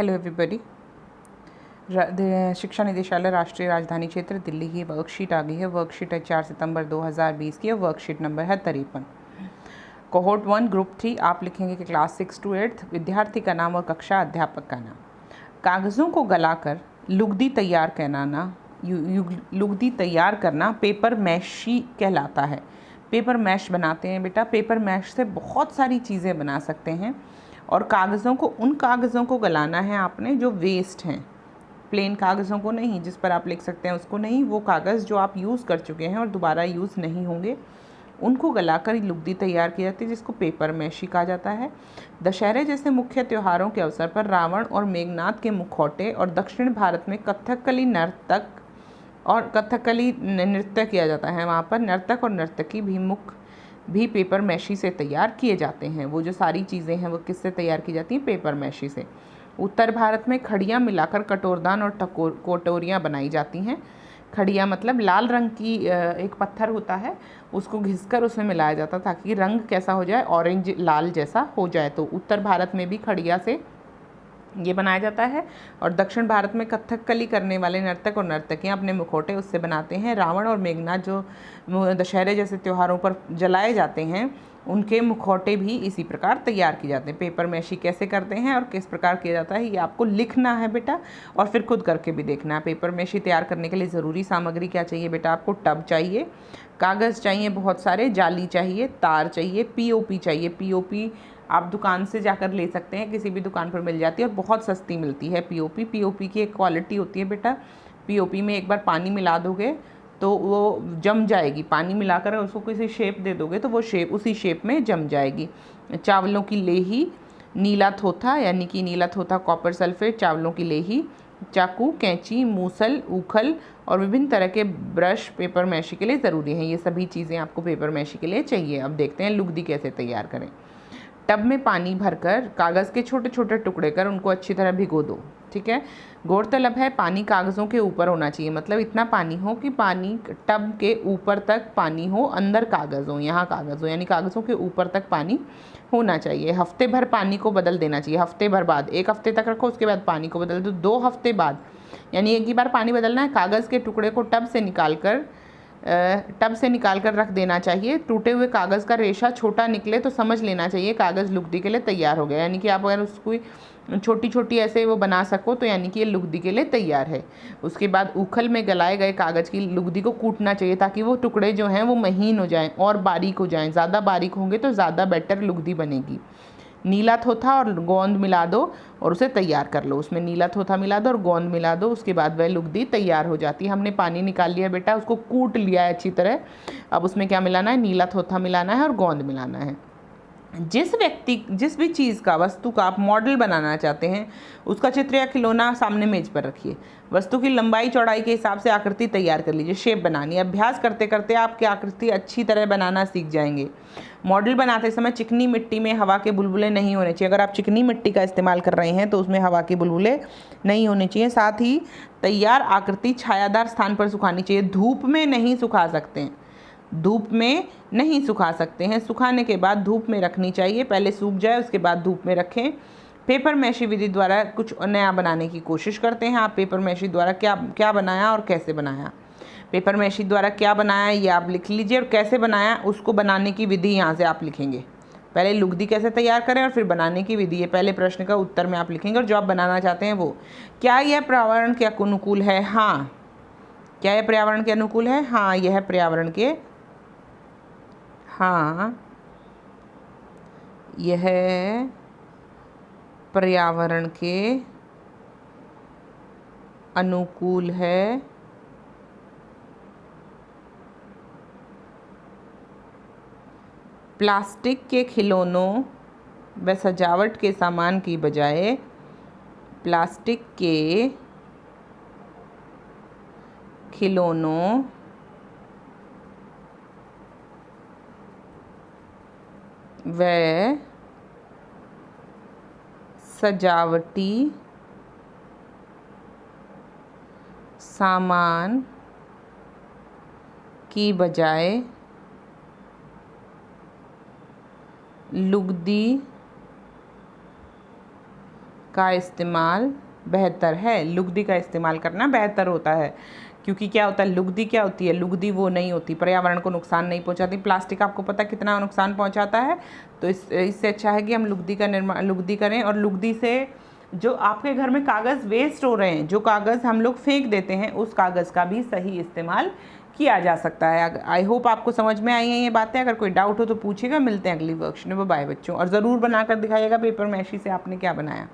Hello everybody. शिक्षा निदेशालय राष्ट्रीय राजधानी क्षेत्र दिल्ली की वर्कशीट आ गई है। वर्कशीट है 4 सितंबर 2020 की। वर्कशीट नंबर है 53। कोहोर्ट 1 ग्रुप 3 आप लिखेंगे कि क्लास 6 to 8 विद्यार्थी का नाम और कक्षा अध्यापक का नाम। कागज़ों को गलाकर लुगदी तैयार कराना लुगदी तैयार करना पेपर मैशी कहलाता है। पेपर मैश बनाते हैं बेटा। पेपर मैश से बहुत सारी चीज़ें बना सकते हैं और उन कागज़ों को गलाना है आपने जो वेस्ट हैं। प्लेन कागज़ों को नहीं, जिस पर आप लिख सकते हैं उसको नहीं, वो कागज़ जो आप यूज़ कर चुके हैं और दोबारा यूज़ नहीं होंगे, उनको गलाकर लुगदी तैयार की जाती है, जिसको पेपर मैशी कहा जाता है। दशहरे जैसे मुख्य त्योहारों के अवसर पर रावण और मेघनाद के मुखौटे और दक्षिण भारत में कथकली नृत्य किया जाता है। वहाँ पर नर्तक और नर्तकी भी पेपर मैशी से तैयार किए जाते हैं। वो जो सारी चीज़ें हैं वो किससे तैयार की जाती हैं? पेपर मैशी से। उत्तर भारत में खड़ियाँ मिलाकर कटोरदान और कटोरियाँ बनाई जाती हैं। खड़िया मतलब लाल रंग की एक पत्थर होता है, उसको घिसकर उसमें मिलाया जाता है ताकि रंग कैसा हो जाए, ऑरेंज लाल जैसा हो जाए। तो उत्तर भारत में भी खड़िया से ये बनाया जाता है। और दक्षिण भारत में कथकली करने वाले नर्तक और नर्तकियाँ अपने मुखौटे उससे बनाते हैं। रावण और मेघनाद जो दशहरे जैसे त्योहारों पर जलाए जाते हैं, उनके मुखौटे भी इसी प्रकार तैयार किए जाते हैं। पेपर मैशी कैसे करते हैं और किस प्रकार किया जाता है, ये आपको लिखना है बेटा, और फिर खुद करके भी देखना है। पेपर मैशी तैयार करने के लिए ज़रूरी सामग्री क्या चाहिए बेटा? आपको टब चाहिए, कागज़ चाहिए बहुत सारे, जाली चाहिए, तार चाहिए, पीओपी चाहिए। पीओपी आप दुकान से जाकर ले सकते हैं, किसी भी दुकान पर मिल जाती है और बहुत सस्ती मिलती है पीओपी की एक क्वालिटी होती है बेटा। पीओपी में एक बार पानी मिला दोगे तो वो जम जाएगी। पानी मिलाकर उसको किसी शेप दे दोगे तो वो शेप उसी शेप में जम जाएगी। चावलों की लेही, नीला थोथा यानी कि नीला थोथा कॉपर सल्फेट, चावलों की लेही, चाकू, कैंची, मूसल, ऊखल और विभिन्न तरह के ब्रश पेपर मैशी के लिए ज़रूरी हैं। ये सभी चीज़ें आपको पेपर मैशी के लिए चाहिए। अब देखते हैं लुगदी कैसे तैयार करें। टब में पानी भरकर कागज़ के छोटे छोटे टुकड़े कर उनको अच्छी तरह भिगो दो। ठीक है। गौरतलब है पानी कागज़ों के ऊपर होना चाहिए, मतलब इतना पानी हो कि पानी टब के ऊपर तक पानी हो, अंदर कागज़ हो, यहाँ कागज़ हो, यानी कागज़ों के ऊपर तक पानी होना चाहिए। हफ्ते भर पानी को बदल देना चाहिए। हफ्ते भर बाद, एक हफ्ते तक रखो, उसके बाद पानी को बदल दो। 2 हफ्ते बाद, यानी एक ही बार पानी बदलना है। कागज़ के टुकड़े को टब से निकाल कर रख देना चाहिए। टूटे हुए कागज़ का रेशा छोटा निकले तो समझ लेना चाहिए कागज़ लुगदी के लिए तैयार हो गया। यानी कि आप अगर उसको छोटी छोटी ऐसे वो बना सको तो यानी कि ये लुगदी के लिए तैयार है। उसके बाद ऊखल में गलाए गए कागज़ की लुगदी को कूटना चाहिए ताकि वो टुकड़े जो हैं वो महीन हो जाएं और बारीक हो जाएं। ज़्यादा बारीक होंगे तो ज़्यादा बेटर लुगदी बनेगी। नीला थोथा और गोंद मिला दो और उसे तैयार कर लो। उसमें नीला थोथा मिला दो और गोंद मिला दो, उसके बाद वह लुगदी तैयार हो जाती है। हमने पानी निकाल लिया बेटा, उसको कूट लिया है अच्छी तरह। अब उसमें क्या मिलाना है? नीला थोथा मिलाना है और गोंद मिलाना है। जिस भी चीज़ का, वस्तु का आप मॉडल बनाना चाहते हैं, उसका चित्र या खिलौना सामने मेज पर रखिए। वस्तु की लंबाई चौड़ाई के हिसाब से आकृति तैयार कर लीजिए। शेप बनानी है। अभ्यास करते करते आपकी आकृति अच्छी तरह बनाना सीख जाएंगे। मॉडल बनाते समय चिकनी मिट्टी में हवा के बुलबुले नहीं होने चाहिए। अगर आप चिकनी मिट्टी का इस्तेमाल कर रहे हैं तो उसमें हवा के बुलबुले नहीं होने चाहिए। साथ ही तैयार आकृति छायादार स्थान पर सुखानी चाहिए। धूप में नहीं सुखा सकते हैं, धूप में नहीं सुखा सकते हैं। सुखाने के बाद धूप में रखनी चाहिए। पहले सूख जाए उसके बाद धूप में रखें। पेपर मैशी विधि द्वारा कुछ नया बनाने की कोशिश करते हैं। आप पेपर मैशी द्वारा क्या क्या बनाया और कैसे बनाया? पेपर मैशी द्वारा क्या बनाया ये आप लिख लीजिए, और कैसे बनाया उसको बनाने की विधि यहाँ से आप लिखेंगे। पहले लुगदी कैसे तैयार करें और फिर बनाने की विधि, ये पहले प्रश्न का उत्तर में आप लिखेंगे। और जो आप बनाना चाहते हैं वो, क्या यह पर्यावरण के अनुकूल है? हाँ। क्या यह पर्यावरण के अनुकूल है? हाँ, यह पर्यावरण के यह पर्यावरण के अनुकूल है। प्लास्टिक के खिलौनों व सजावट के सामान की बजाय प्लास्टिक के खिलौनों व सजावटी सामान की बजाय लुगदी का इस्तेमाल बेहतर है। लुगदी का इस्तेमाल करना बेहतर होता है, क्योंकि क्या होता है, लुगदी क्या होती है, लुगदी वो नहीं होती, पर्यावरण को नुकसान नहीं पहुंचाती। प्लास्टिक आपको पता कितना नुकसान पहुंचाता है, तो इससे अच्छा है कि हम लुगदी करें। और लुगदी से जो आपके घर में कागज़ वेस्ट हो रहे हैं, जो कागज़ हम लोग फेंक देते हैं, उस कागज़ का भी सही इस्तेमाल किया जा सकता है। आई होप आपको समझ में आई हैं ये बातें। अगर कोई डाउट हो तो पूछिएगा। मिलते हैं अगली वर्कशीट में। बाय बच्चों, और ज़रूर बनाकर दिखाइएगा पेपर मैशी से आपने क्या बनाया।